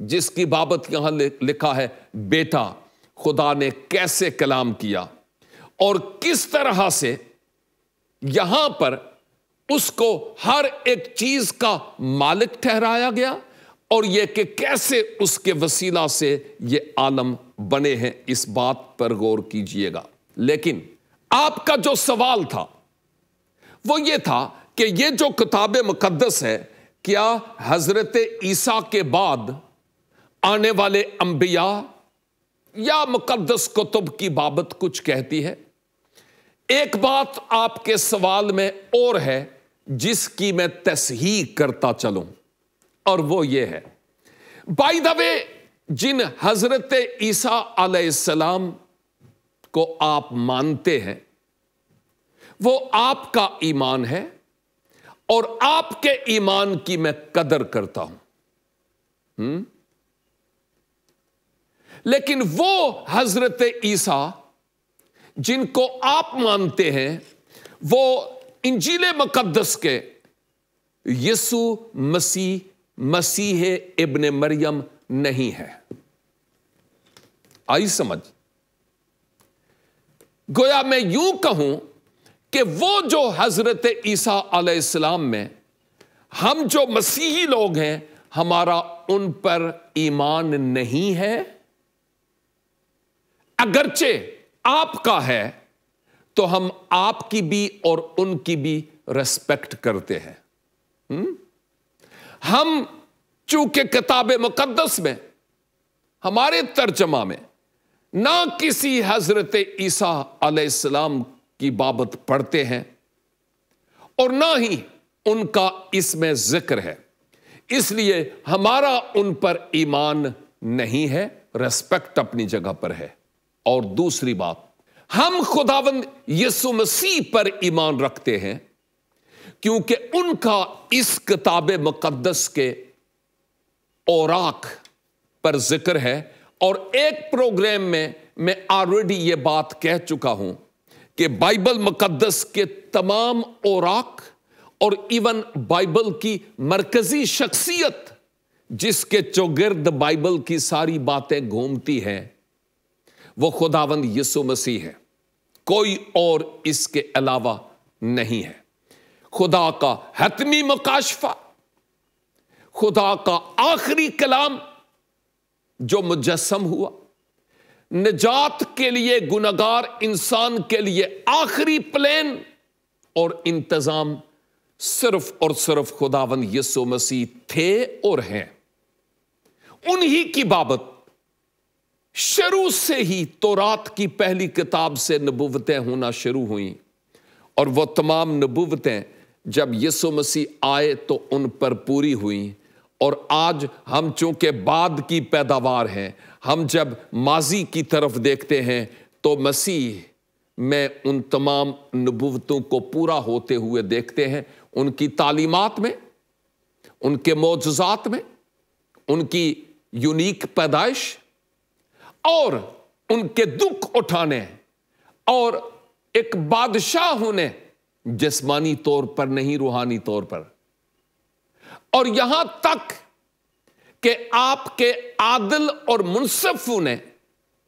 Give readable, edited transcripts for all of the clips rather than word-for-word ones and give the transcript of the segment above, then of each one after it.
جس کی بابت یہاں لکھا ہے بیٹا، خدا نے کیسے کلام کیا اور کس طرح سے یہاں پر اس کو ہر ایک چیز کا مالک ٹھہرایا گیا، اور یہ کہ کیسے اس کے وسیلہ سے یہ عالم بنے ہیں، اس بات پر غور کیجئے گا۔ لیکن آپ کا جو سوال تھا وہ یہ تھا کہ یہ جو کتاب مقدس ہے، کیا حضرت عیسیٰ کے بعد آنے والے انبیاء یا مقدس کتب کی بابت کچھ کہتی ہے؟ ایک بات آپ کے سوال میں اور ہے جس کی میں تصحیح کرتا چلوں، اور وہ یہ ہے، بائی دا وے، جن حضرت عیسیٰ علیہ السلام کو آپ مانتے ہیں وہ آپ کا ایمان ہے، اور آپ کے ایمان کی میں قدر کرتا ہوں، لیکن وہ حضرت عیسیٰ جن کو آپ مانتے ہیں وہ انجیل مقدس کے یسوع مسیح ابن مریم نہیں ہے۔ آئی سمجھ؟ گویا میں یوں کہوں کہ وہ جو حضرت عیسیٰ علیہ السلام میں ہم جو مسیحی لوگ ہیں، ہمارا ان پر ایمان نہیں ہے، اگرچہ آپ کا ہے، تو ہم آپ کی بھی اور ان کی بھی ریسپیکٹ کرتے ہیں۔ ہم چونکہ کتاب مقدس میں ہمارے ترجمہ میں نہ کسی حضرت عیسیٰ علیہ السلام کی بابت پڑھتے ہیں اور نہ ہی ان کا اس میں ذکر ہے، اس لیے ہمارا ان پر ایمان نہیں ہے، ریسپیکٹ اپنی جگہ پر ہے۔ اور دوسری بات، ہم خداوند یسوع مسیح پر ایمان رکھتے ہیں کیونکہ ان کا اس کتاب مقدس کے اوراق پر ذکر ہے، اور ایک پروگرام میں آلریڈی یہ بات کہہ چکا ہوں کہ بائبل مقدس کے تمام اوراق اور ایون بائبل کی مرکزی شخصیت جس کے چوگرد بائبل کی ساری باتیں گھومتی ہیں وہ خداوند یسوع مسیح ہے، کوئی اور اس کے علاوہ نہیں ہے۔ خدا کا حتمی مکاشفہ، خدا کا آخری کلام جو مجسم ہوا، نجات کے لیے گنہگار انسان کے لیے آخری پلان اور انتظام صرف اور صرف خداوند یسوع مسیح تھے اور ہیں۔ انہی کی بابت شروع سے ہی تورات کی پہلی کتاب سے نبوتیں ہونا شروع ہوئیں، اور وہ تمام نبوتیں جب یسوع مسیح آئے تو ان پر پوری ہوئیں۔ اور آج ہم چونکہ بعد کی پیداوار ہیں، ہم جب ماضی کی طرف دیکھتے ہیں تو مسیح میں ان تمام نبوتوں کو پورا ہوتے ہوئے دیکھتے ہیں، ان کی تعلیمات میں، ان کے معجزات میں، ان کی یونیک پیدائش اور ان کے دکھ اٹھانے اور ایک بادشاہ ہونے، جسمانی طور پر نہیں روحانی طور پر، اور یہاں تک کہ آپ کے عادل اور منصف ہونے،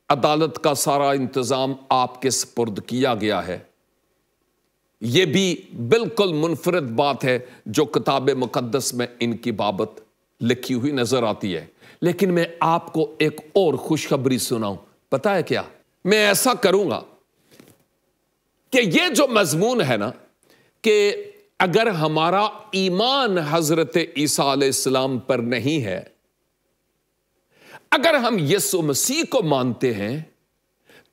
عدالت کا سارا انتظام آپ کے سپرد کیا گیا ہے۔ یہ بھی بالکل منفرد بات ہے جو کتاب مقدس میں ان کی بابت لکھی ہوئی نظر آتی ہے۔ لیکن میں آپ کو ایک اور خوشخبری سناؤں، پتہ ہے کیا؟ میں ایسا کروں گا کہ یہ جو مضمون ہے نا، کہ اگر ہمارا ایمان حضرت عیسیٰ علیہ السلام پر نہیں ہے، اگر ہم یسوع مسیح کو مانتے ہیں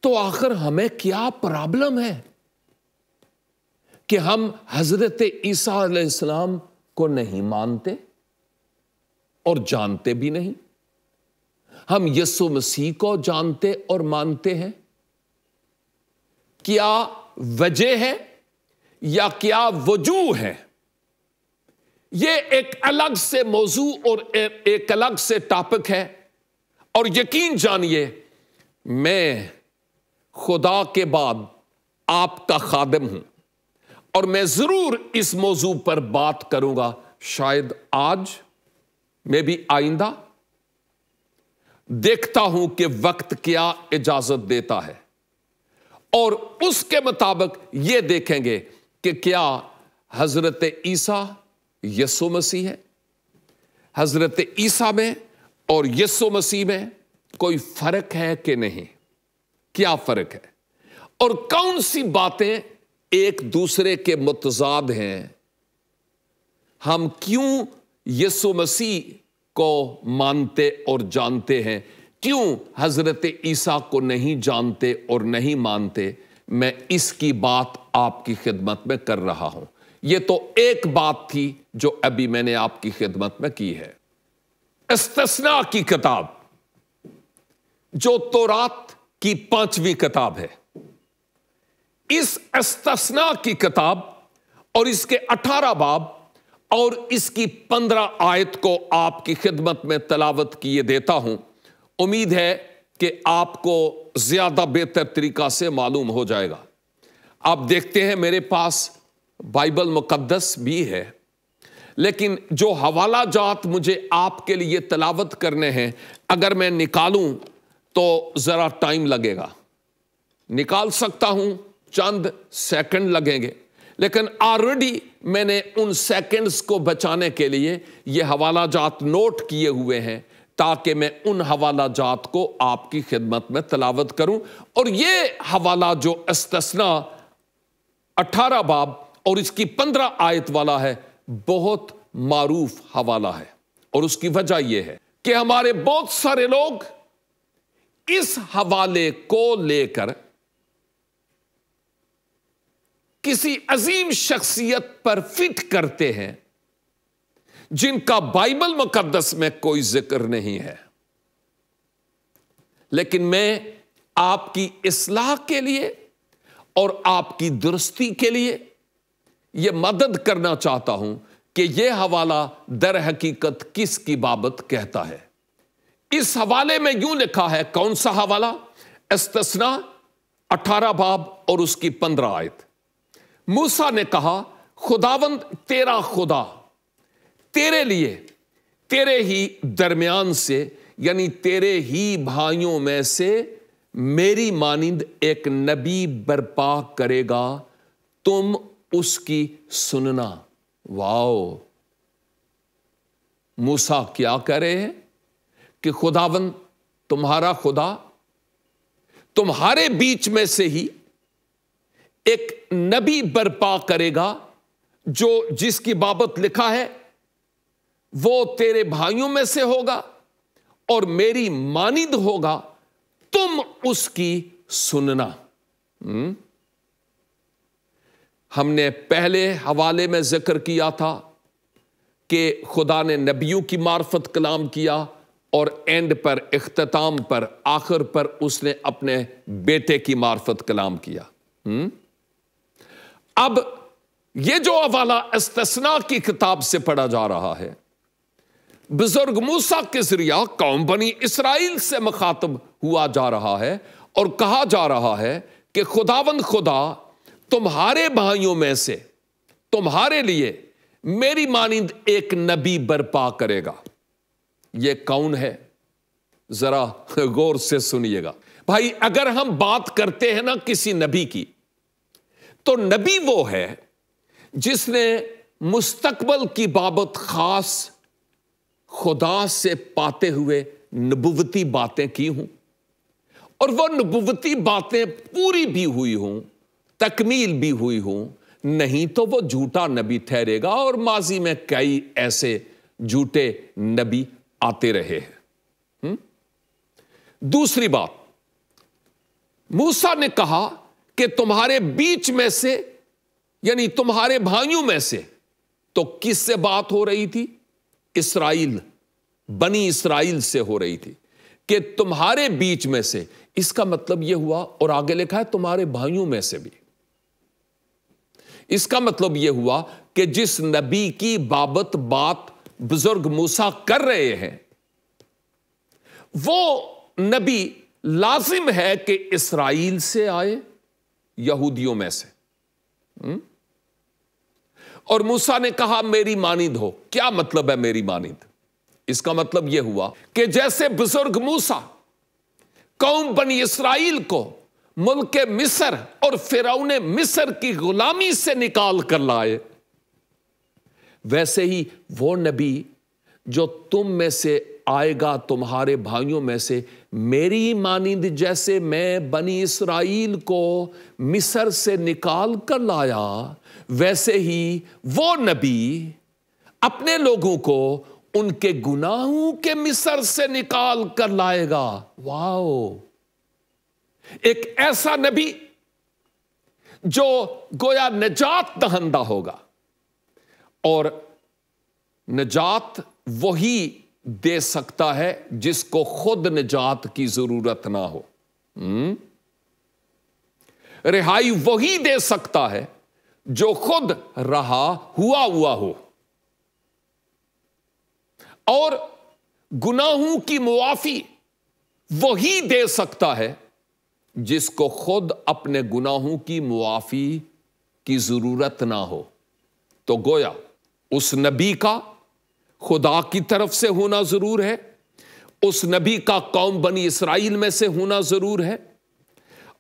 تو آخر ہمیں کیا پرابلم ہے کہ ہم حضرت عیسیٰ علیہ السلام کو نہیں مانتے اور جانتے بھی نہیں؟ ہم یسوع مسیح کو جانتے اور مانتے ہیں۔ کیا وجہ ہے یا کیا وجوہ ہے؟ یہ ایک الگ سے موضوع اور ایک الگ سے ٹاپک ہے، اور یقین جانیے میں خدا کے بعد آپ کا خادم ہوں، اور میں ضرور اس موضوع پر بات کروں گا، شاید آج میں بھی آئندہ دیکھتا ہوں کہ وقت کیا اجازت دیتا ہے، اور اس کے مطابق یہ دیکھیں گے کہ کیا حضرت عیسیٰ یسوع مسیح ہے، حضرت عیسیٰ میں اور یسوع مسیح میں کوئی فرق ہے کہ نہیں، کیا فرق ہے، اور کون سی باتیں ایک دوسرے کے متضاد ہیں، ہم کیوں یسوع مسیح کو مانتے اور جانتے ہیں، کیوں حضرت عیسیٰ کو نہیں جانتے اور نہیں مانتے، میں اس کی بات آپ کی خدمت میں کر رہا ہوں۔ یہ تو ایک بات تھی جو ابھی میں نے آپ کی خدمت میں کی ہے۔ استثناء کی کتاب جو تورات کی 5ویں کتاب ہے، اس استثناء کی کتاب اور اس کے 18 باب اور اس کی 15 آیت کو آپ کی خدمت میں تلاوت کیے دیتا ہوں۔ امید ہے کہ آپ کو زیادہ بہتر طریقہ سے معلوم ہو جائے گا۔ آپ دیکھتے ہیں میرے پاس بائبل مقدس بھی ہے، لیکن جو حوالہ جات مجھے آپ کے لیے تلاوت کرنے ہیں، اگر میں نکالوں تو ذرا ٹائم لگے گا۔ نکال سکتا ہوں، چند سیکنڈ لگیں گے، لیکن آلریڈی میں نے ان سیکنڈز کو بچانے کے لیے یہ حوالہ جات نوٹ کیے ہوئے ہیں، تاکہ میں ان حوالہ جات کو آپ کی خدمت میں تلاوت کروں۔ اور یہ حوالہ جو استثناء 18 باب اور اس کی 15 آیت والا ہے، بہت معروف حوالہ ہے، اور اس کی وجہ یہ ہے کہ ہمارے بہت سارے لوگ اس حوالے کو لے کر کسی عظیم شخصیت پر فٹ کرتے ہیں جن کا بائبل مقدس میں کوئی ذکر نہیں ہے، لیکن میں آپ کی اصلاح کے لیے اور آپ کی درستی کے لیے یہ مدد کرنا چاہتا ہوں کہ یہ حوالہ در حقیقت کس کی بابت کہتا ہے۔ اس حوالے میں یوں لکھا ہے، کون سا حوالہ؟ استثناء 18 باب اور اس کی 15 آیت۔ موسیٰ نے کہا، خداوند تیرا خدا تیرے لیے تیرے ہی درمیان سے، یعنی تیرے ہی بھائیوں میں سے میری مانند ایک نبی برپا کرے گا، تم اس کی سننا۔ واو! موسیٰ کیا کہہ رہے ہیں کہ خداوند تمہارا خدا تمہارے بیچ میں سے ہی ایک نبی برپا کرے گا، جس کی بابت لکھا ہے وہ تیرے بھائیوں میں سے ہوگا اور میری مانند ہوگا، تم اس کی سننا۔ ہم نے پہلے حوالے میں ذکر کیا تھا کہ خدا نے نبیوں کی معرفت کلام کیا، اور اینڈ پر، اختتام پر، آخر پر اس نے اپنے بیٹے کی معرفت کلام کیا۔ اب یہ جو حوالہ استثناء کی کتاب سے پڑھا جا رہا ہے، بزرگ موسیٰ کے ذریعہ قوم بنی اسرائیل سے مخاطب ہوا جا رہا ہے، اور کہا جا رہا ہے کہ خداوند خدا تمہارے بھائیوں میں سے تمہارے لیے میری مانند ایک نبی برپا کرے گا۔ یہ کون ہے؟ ذرا غور سے سنیے گا بھائی۔ اگر ہم بات کرتے ہیں نا کسی نبی کی، تو نبی وہ ہے جس نے مستقبل کی بابت خاص خدا سے پاتے ہوئے نبوتی باتیں کی ہوں، اور وہ نبوتی باتیں پوری بھی ہوئی ہوں، تکمیل بھی ہوئی ہوں، نہیں تو وہ جھوٹا نبی ٹھہرے گا، اور ماضی میں کئی ایسے جھوٹے نبی آتے رہے ہیں۔ دوسری بات، موسیٰ نے کہا کہ تمہارے بیچ میں سے، یعنی تمہارے بھائیوں میں سے، تو کس سے بات ہو رہی تھی؟ اسرائیل، بنی اسرائیل سے ہو رہی تھی کہ تمہارے بیچ میں سے۔ اس کا مطلب یہ ہوا، اور آگے لکھا ہے تمہارے بھائیوں میں سے بھی۔ اس کا مطلب یہ ہوا کہ جس نبی کی بابت بات بزرگ موسیٰ کر رہے ہیں، وہ نبی لازم ہے کہ اسرائیل سے آئے، یہودیوں میں سے۔ اور موسیٰ نے کہا میری مانند ہو۔ کیا مطلب ہے میری مانند؟ اس کا مطلب یہ ہوا کہ جیسے بزرگ موسیٰ قوم بنی اسرائیل کو ملک مصر اور فرعون مصر کی غلامی سے نکال کر لائے، ویسے ہی وہ نبی جو تم میں سے آئے گا، تمہارے بھائیوں میں سے، میری مانند جیسے میں بنی اسرائیل کو مصر سے نکال کر لایا، ویسے ہی وہ نبی اپنے لوگوں کو ان کے گناہوں کے مصر سے نکال کر لائے گا۔ واو! ایک ایسا نبی جو گویا نجات دہندہ ہوگا، اور نجات وہی دے سکتا ہے جس کو خود نجات کی ضرورت نہ ہو۔ رہائی وہی دے سکتا ہے جو خود رہا ہوا ہو، اور گناہوں کی معافی وہی دے سکتا ہے جس کو خود اپنے گناہوں کی معافی کی ضرورت نہ ہو۔ تو گویا اس نبی کا خدا کی طرف سے ہونا ضرور ہے، اس نبی کا قوم بنی اسرائیل میں سے ہونا ضرور ہے،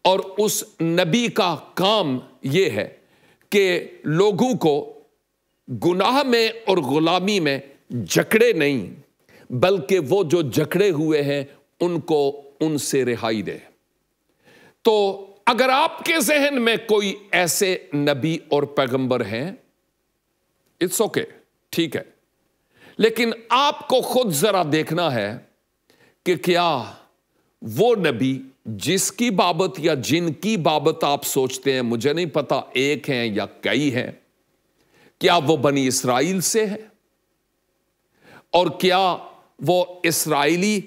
اور اس نبی کا کام یہ ہے کہ لوگوں کو گناہ میں اور غلامی میں جکڑے نہیں، بلکہ وہ جو جکڑے ہوئے ہیں ان کو ان سے رہائی دے۔ تو اگر آپ کے ذہن میں کوئی ایسے نبی اور پیغمبر ہیں، اٹس اوکے، ٹھیک ہے، لیکن آپ کو خود ذرا دیکھنا ہے کہ کیا وہ نبی جس کی بابت یا جن کی بابت آپ سوچتے ہیں، مجھے نہیں پتا ایک ہیں یا کئی ہیں، کیا وہ بنی اسرائیل سے ہے؟ اور کیا وہ اسرائیلی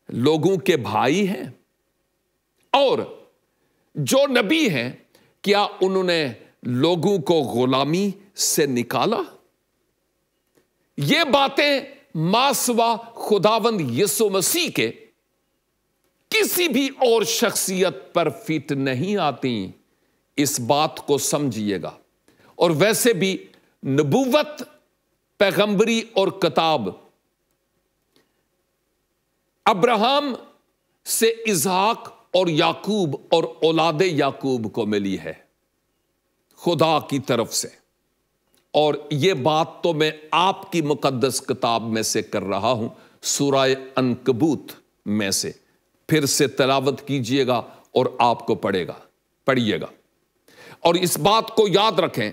لوگوں کے بھائی ہیں؟ اور جو نبی ہیں کیا انہوں نے لوگوں کو غلامی سے نکالا؟ یہ باتیں ماسوا خداوند یسوع مسیح کے کسی بھی اور شخصیت پر فٹ نہیں آتی، اس بات کو سمجھیے گا۔ اور ویسے بھی نبوت، پیغمبری اور کتاب ابراہم سے اسحاق اور یعقوب اور اولاد یعقوب کو ملی ہے خدا کی طرف سے، اور یہ بات تو میں آپ کی مقدس کتاب میں سے کر رہا ہوں، سورہ عنکبوت میں سے۔ پھر سے تلاوت کیجئے گا اور آپ کو پڑھیے گا، اور اس بات کو یاد رکھیں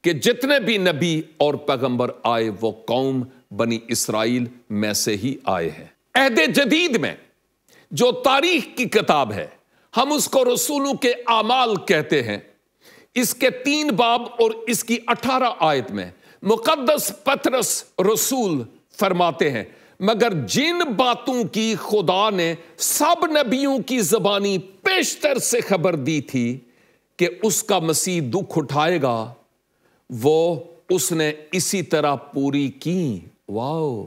کہ جتنے بھی نبی اور پیغمبر آئے وہ قوم بنی اسرائیل میں سے ہی آئے ہیں۔ عہد جدید میں جو تاریخ کی کتاب ہے، ہم اس کو رسولوں کے اعمال کہتے ہیں، اس کے 3 باب اور اس کی 18 آیت میں مقدس پطرس رسول فرماتے ہیں، مگر جن باتوں کی خدا نے سب نبیوں کی زبانی پیشتر سے خبر دی تھی کہ اس کا مسیح دکھ اٹھائے گا، وہ اس نے اسی طرح پوری کی۔ واو!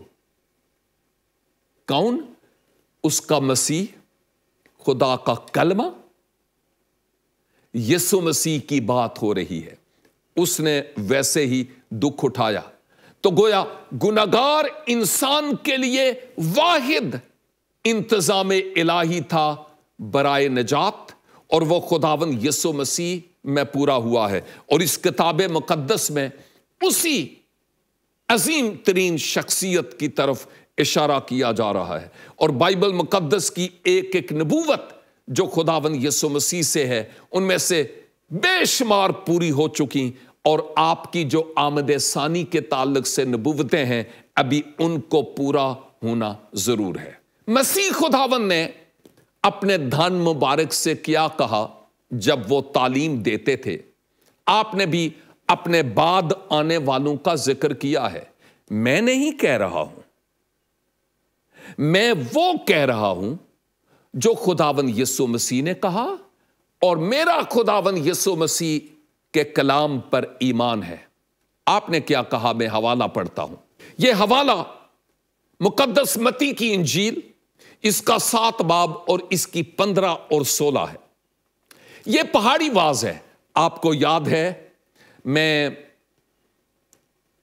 کون؟ اس کا مسیح، خدا کا کلمہ، یسوع مسیح کی بات ہو رہی ہے۔ اس نے ویسے ہی دکھ اٹھایا۔ تو گویا گناہگار انسان کے لیے واحد انتظام الہی تھا برائے نجات، اور وہ خداوند یسوع مسیح میں پورا ہوا ہے، اور اس کتاب مقدس میں اسی عظیم ترین شخصیت کی طرف اشارہ کیا جا رہا ہے۔ اور بائبل مقدس کی ایک ایک نبوت جو خداوند یسوع مسیح سے ہے، ان میں سے بے شمار پوری ہو چکی، اور آپ کی جو آمد ثانی کے تعلق سے نبوتیں ہیں، ابھی ان کو پورا ہونا ضرور ہے۔ مسیح خداوند نے اپنے دھن مبارک سے کیا کہا جب وہ تعلیم دیتے تھے؟ آپ نے بھی اپنے بعد آنے والوں کا ذکر کیا ہے۔ میں نہیں کہہ رہا ہوں، میں وہ کہہ رہا ہوں جو خداوند یسوع مسیح نے کہا، اور میرا خداوند یسوع مسیح کے کلام پر ایمان ہے۔ آپ نے کیا کہا؟ میں حوالہ پڑھتا ہوں۔ یہ حوالہ مقدس متی کی انجیل، اس کا 7 باب اور اس کی 15 اور 16 ہے۔ یہ پہاڑی واز ہے۔ آپ کو یاد ہے، میں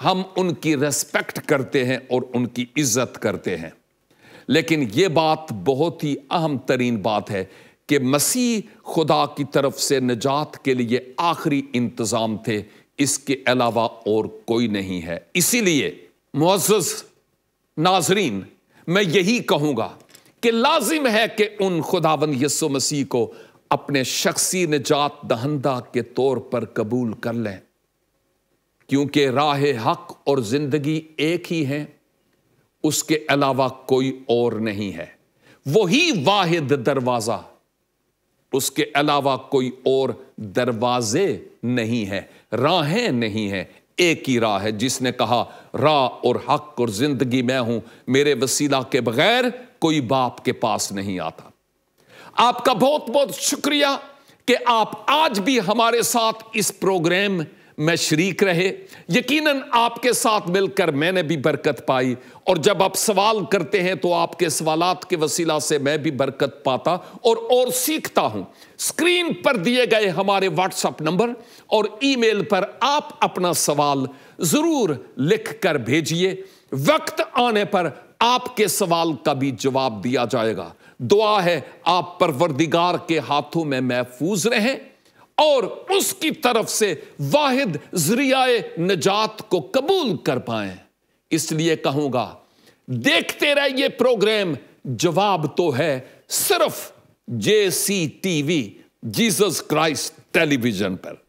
ہم ان کی ریسپیکٹ کرتے ہیں اور ان کی عزت کرتے ہیں، لیکن یہ بات بہت ہی اہم ترین بات ہے کہ مسیح خدا کی طرف سے نجات کے لیے آخری انتظام تھے، اس کے علاوہ اور کوئی نہیں ہے۔ اسی لیے معزز ناظرین، میں یہی کہوں گا کہ لازم ہے کہ ان خداوند یسوع مسیح کو اپنے شخصی نجات دہندہ کے طور پر قبول کر لیں، کیونکہ راہ حق اور زندگی ایک ہی ہے، اس کے علاوہ کوئی اور نہیں ہے۔ وہی واحد دروازہ، اس کے علاوہ کوئی اور دروازے نہیں ہے، راہیں نہیں ہیں، ایک ہی راہ ہے۔ جس نے کہا راہ اور حق اور زندگی میں ہوں، میرے وسیلہ کے بغیر کوئی باپ کے پاس نہیں آتا۔ آپ کا بہت بہت شکریہ کہ آپ آج بھی ہمارے ساتھ اس پروگرام میں شریک رہے۔ یقیناً آپ کے ساتھ مل کر میں نے بھی برکت پائی، اور جب آپ سوال کرتے ہیں تو آپ کے سوالات کے وسیلہ سے میں بھی برکت پاتا اور سیکھتا ہوں۔ اسکرین پر دیے گئے ہمارے واٹس ایپ نمبر اور ای میل پر آپ اپنا سوال ضرور لکھ کر بھیجئے، وقت آنے پر آپ کے سوال کا بھی جواب دیا جائے گا۔ دعا ہے آپ پروردگار کے ہاتھوں میں محفوظ رہیں اور اس کی طرف سے واحد ذریعہ نجات کو قبول کر پائیں۔ اس لیے کہوں گا دیکھتے رہیے پروگرام جواب تو ہے صرف JCTV جیسس کرائسٹ ٹیلی ویژن پر۔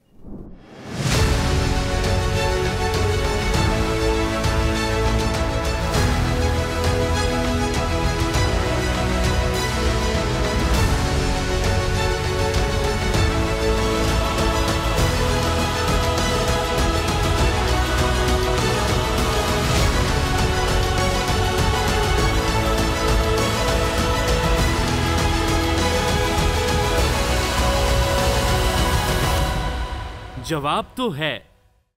جواب تو ہے۔